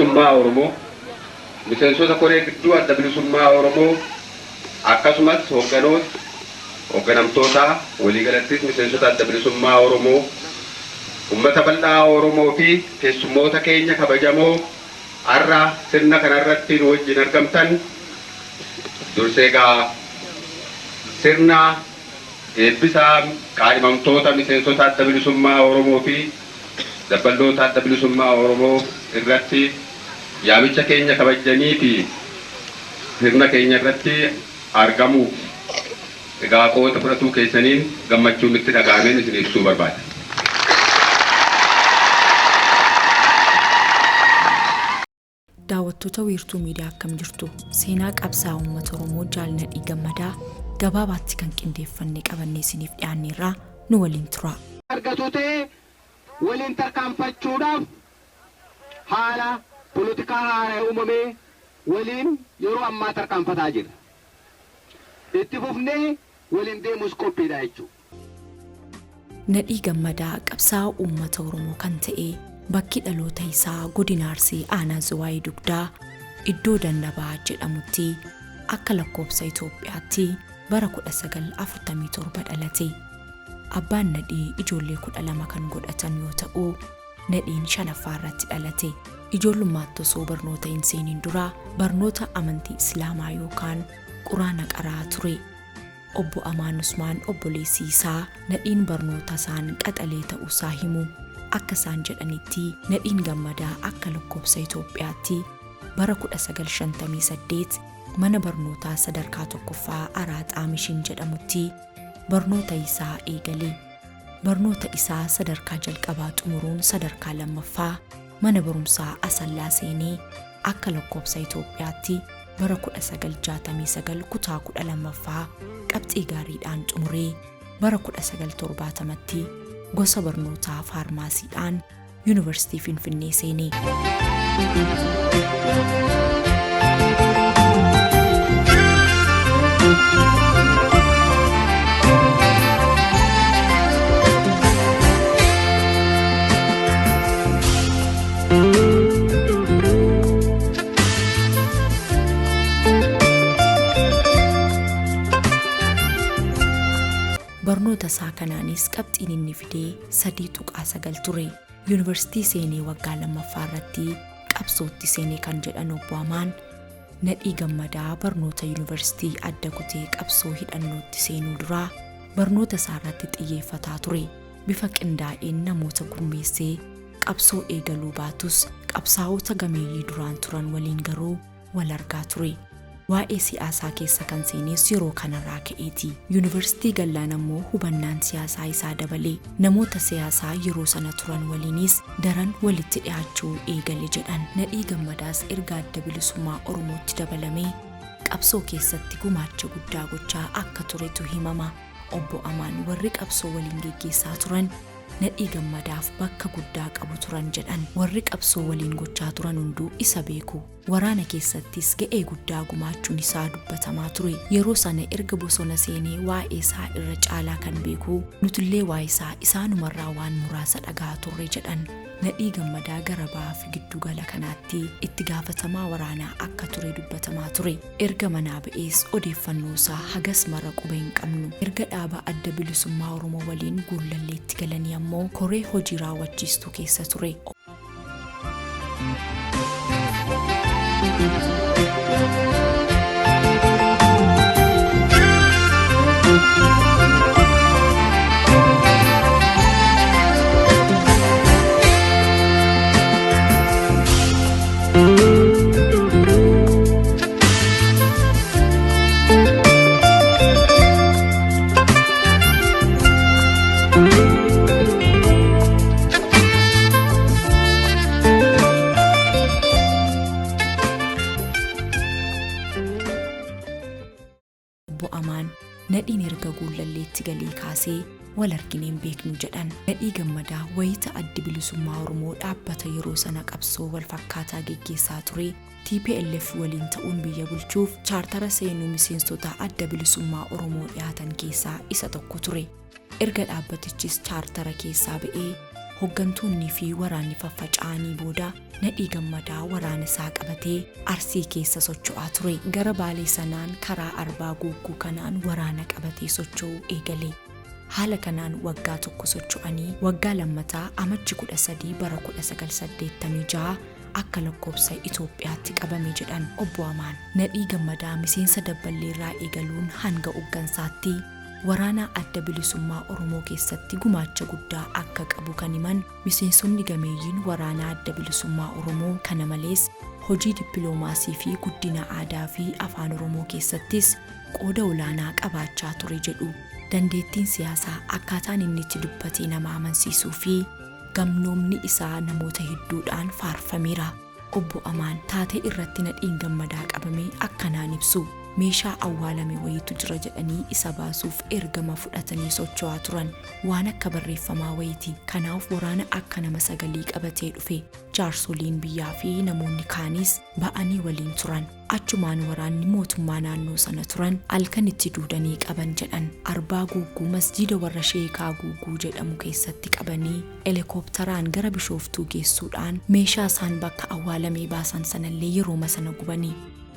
bilisummaa Oromoo miseensota koree gidduu adda bilisummaa Oromoo akkasumas hoogganamtoota waliigalattis miseensota adda bilisummaa Oromoo ummata bal'aa Oromoo fi keessummoota keenya kabajamoo har'a sirna kanarratti nu wajjin argamtan durseegaa sirna eebbisaa qaadhimamtoota miseensota adda bilisummaa Oromoo fi dabballoota adda bilisummaa Oromoo irratti yaamicha keenya kabajanii fi sirna keenya irratti argamuuf egaa qooda fudhatuu keessaniin gammachuun itti dhaga'ameen isin ibsuu barbaada. Daawwattoota wiirtuu miidiyaa akkam jirtu seenaa qabsaa uummata Oromoo Jaal Nadhii Gammadaa gabaabaatti kan qindeeffannee qabannee isiniif dhiyaanneerraa nu waliin tura. Argattootee waliin tarkaanfachuudhaaf haala poolitikaa haaraa uumamee waliin yeroo ammaa tarkaanfataa jira. Itti fufnee waliin deemus qophiidha jechuudha. Nadhii Gammadaa qabsaa uummata Oromoo kan ta'e bakki dhaloota isaa godina Arsii aanaa Zuwaayii Dugdaa iddoo Dannabaa jedhamutti akka lakkoofsa Itoophiyaatti bara 1947 dhalate. Abbaan Nadhii ijoollee 12 kan godhatan yoo ta'u Nadhiin shanaffaa irratti dhalate. Ijoollummaatti osoo barnoota hin seeniin dura barnoota amantii Islaamaa yookaan Quraana qaraa ture. Obbo Amaan Usmaan obboleessi isaa Nadhiin barnoota isaan qaxalee ta'uusaa himu. Akka isaan jedhanitti Nadhiin Gammadaa akka lakkoofsa Itoophiyaatti bara 1958 mana barnootaa sadarkaa tokkoffaa Araaxaa Mishiin jedhamutti barnoota isaa eegale. Barnoota isaa sadarkaa jalqabaa xumuruun sadarkaa lammaffaa mana barumsaa Asallaa seenee akka lakkoofsa Itoophiyaatti bara 1969 kutaa 12ffaa qabxii gaariidhaan xumuree bara 1970tti gosa barnootaa faarmaasiidhaan Yuunivarsiitii Finfinnee seenee. Barnoota isaa kanaanis qabxiin inni fidee 3.9 ture. Yuunivarsiitii seenee waggaa lammaffaa irratti qabsootti seenee kan jedhan Obbo Amaan Nadhii Gammadaa barnoota yuunivarsiitii adda kutee qabsoo hidhannootti seenuu duraa barnoota isaa irratti xiyyeeffataa ture. Bifa qindaa'een namoota gurmeessee qabsoo eegaluu baatus qabsaa'ota gameeyyii duraan turan waliin garuu wal argaa ture. Waa'ee siyaasaa keessa kan seenes yeroo kanarraa ka'eeti. Yuunivarsiitii gallaan ammoo hubannaan siyaasaa isaa dabalee namoota siyaasaa yeroo sana turan waliinis daran walitti dhiyaachuu eegale jedhan. Nadhii Gammadaas erga adda bilisummaa Oromootti dabalamee qabsoo keessatti gumaacha guddaa gochaa akka turetu himama. Obbo Amaan warri qabsoo waliin geggeessaa turan Nadhii Gammadaaf bakka guddaa qabu turan jedhan. Warri qabsoo waliin gochaa turan hunduu isa beeku. Waraana keessattis ga'ee guddaa gumaachuun isaa dubbatamaa ture. Yeroo sana erga bosona seenee waa'ee isaa irra caalaa kan beeku nutullee waa'ee isaa isaanumarraa waan muraasa dhagaa turre jedhan. Nadhii Gammadaa gara ba'aa fi giddu gala kanaatti itti gaafatamaa waraanaa akka ture dubbatamaa ture. Erga manaa ba'ees odeeffannoo isaa hagas mara quba hin qabnu. Erga dhaaba adda bilisummaa Oromoo waliin guullalleetti galanii ammoo koree hojii raawwachiistuu keessa ture. Nadhiin erga guullalleetti galee kaasee wal argineen beeknu jedhan. Nadhii Gammadaa wayita addi bilisummaa Oromoo dhaabbata yeroo sana qabsoo wal fakkaataa geggeessaa ture. TPLF waliin ta'uun biyya bulchuuf chaartara seenuu miseensota adda bilisummaa Oromoo dhiyaatan keessaa isa tokko ture. Erga dhaabbatichis chaartara keessaa ba'ee hooggantoonni fi waraanni faffaca'anii booda Nadhii Gammadaa waraana isaa qabatee Arsii keessa socho'aa ture. Gara Baalee sanaan karaa Arbaa Guugguu kanaan waraana qabatee socho'uu eegale. Haala kanaan waggaa tokko socho'anii waggaa lammataa amajji 13 bara 1986 akka lakkoofsa Itoophiyaatti qabame jedhan obbo Amaan. Nadhii Gammadaa miseensa dabballeerraa eegaluun hanga hooggansaatti waraana adda bilisummaa Oromoo keessatti gumaacha guddaa akka qabu kan himan miseensonni gameeyyiin waraana adda bilisummaa Oromoo. Kana malees hojii dippiloomaasii fi guddina aadaa fi afaan Oromoo keessattis qooda olaanaa qabaachaa ture jedhu. Dandeettiin siyaasaa akkaataan inni itti dubbatee nama amansiisuu fi gamnoomni isaa namoota hedduudhaan faarfameera. Obbo Amaan taatee irratti Nadhiin Gammadaa qabame akkanaan ibsu. Meeshaa awwaalame wayitu jira jedhanii isa baasuuf ergama fudhatanii socho'aa turan. Waan akka barreeffamaa wayiti. Kanaaf waraana akka nama 9 qabatee dhufe. Jaarsoliin biyyaa fi namoonni kaanis ba'anii waliin turan. Achumaan waraanni mootummaa naannoo sana turan halkan itti duudanii qaban jedhan. Arbaa Guugguu masjiida warra Sheekaa Guugguu jedhamu keessatti qabanii helikoophteraan gara Bishooftuu geessuudhaan meeshaa isaan bakka awwaalamee baasan sanallee yeroo sana gubanii.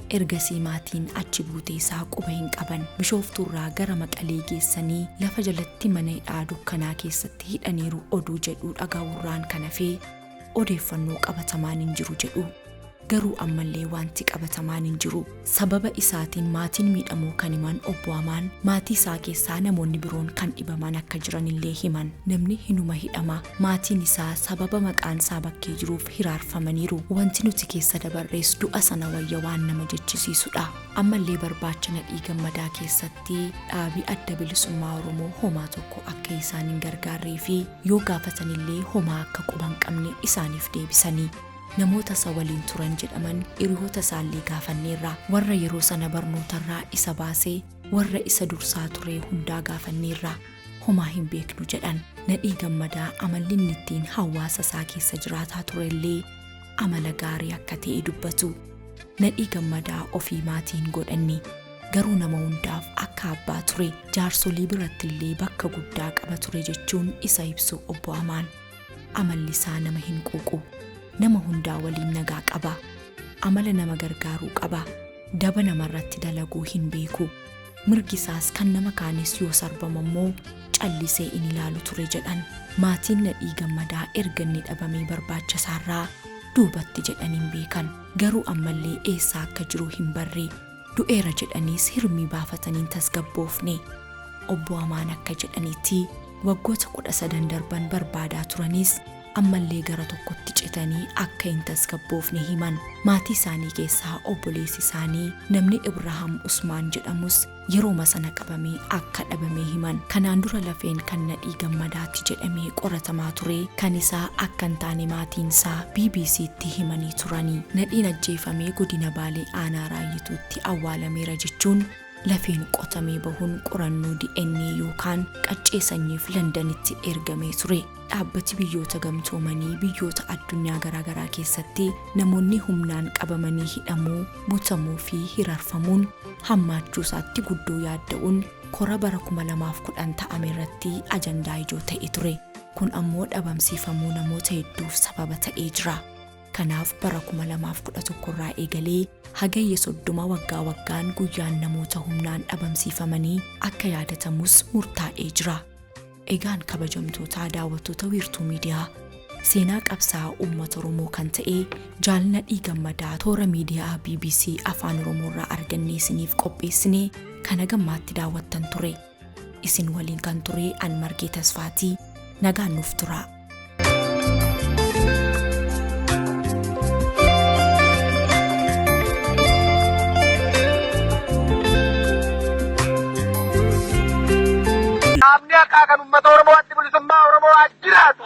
Ergasii maatiin achi buutee isaa quba hin qaban. Bishooftuurraa gara Maqalee geessanii lafa jalatti mana hidhaa dukkanaa keessatti hidhaniiru oduu jedhu dhagahuurraan kan hafe odeeffannoo qabatamaan hin jiru jedhu. Garuu ammallee wanti qabatamaan hin jiru. Sababa isaatiin maatiin miidhamuu kan himan obbo Amaan maatii isaa keessaa namoonni biroon kan dhibaman akka jiranillee himan. Namni hinuma hidhama. Maatiin isaa sababa maqaan isaa bakkee jiruuf hiraarfamaniiru. Wanti nuti keessa dabarrees du'a sana wayya waan nama jechisiisudha. Ammallee barbaacha Nadhii Gammadaa keessatti dhaabii adda bilisummaa Oromoo homaa tokko akka isaan hin gargaarree fi yoo gaafatanillee homaa akka quba hin qabne isaaniif deebisanii. Namoota isa waliin turan jedhaman hiriyoota isaallee gaafanneerra. Warra yeroo sana barnootarraa isa baasee warra isa dursaa ture hundaa gaafanneerra. Homaa hin beeknu jedhan. Nadhii Gammadaa amalli inni ittiin hawaasa isaa keessa jiraataa turellee amala gaarii akka ta'e dubbatu. Nadhii Gammadaa ofii maatiin godhanne. Garuu nama hundaaf akka abbaa ture. Jaarsolii birattillee bakka guddaa qaba ture jechuun isa ibsu obbo Amaan. Amalli isaa nama hin quuqu. Nama hundaa waliin nagaa qaba. Amala nama gargaaruu qaba. Daba namarratti dalaguu hin beeku. Mirgi isaas kan nama kaanis yoo sarbama immoo callisee in ilaalu ture jedhan. Maatiin Nadhii Gammadaa erga inni dhabamee barbaacha isaarraa duubatti jedhan hin beekan. Garuu ammallee eessaa akka jiru hin barre. Du'eera jedhaniis hirmii baafataniin tasgabboofne. Obbo Amaan akka jedhanitti waggoota 13 darban barbaadaa turanis ammallee gara tokkotti citanii akka hin tasgabboofne himan. Maatii isaanii keessaa obboleessi isaanii namni Ibraahim Usmaan jedhamus yeroo sana qabamee akka dhabamee himan. Kanaan dura lafeen kan Nadhii Gammadaatti jedhamee qoratamaa ture kan isaa akka hin taane maatiin isaa BBC'tti himanii turanii. Nadhiin ajjeefamee godina Baalee aanaa Raayyituutti awwaalameera jechuun lafeen qotamee bahuun qorannoo DNA yookaan qaccee sanyiif Londanitti ergamee ture. Dhaabbati biyyoota gamtoomanii biyyoota addunyaa garaagaraa keessatti namoonni humnaan qabamanii hidhamuu, butamuu fi hiraarfamuun hammaachuu isaatti guddoo yaadda'uun kora bara 2010 ta'ame irratti ajandaa ijoo ta'e ture. Kun ammoo dhabamsiifamuu namoota hedduuf sababa ta'ee jira. Kanaaf bara 2011 irraa eegalee hagayya 30 waggaa waggaan guyyaan namoota humnaan dhabamsiifamanii akka yaadatamus murtaa'ee jira. Egaan kabajamtoota daawwattoota wiirtuu miidiyaa seenaa qabsaa uummata Oromoo kan ta'e Jaal Nadhii Gammadaa toora miidiyaa BBC afaan Oromoo irraa argannee isiniif qopheessine kana gammaatti daawwattan ture. Isin waliin kan ture an Margee Tasfaatii nagaan nuuf turaa. Amni akka kan uummata Oromoo adda bilisummaa Oromoo ajjiraatu.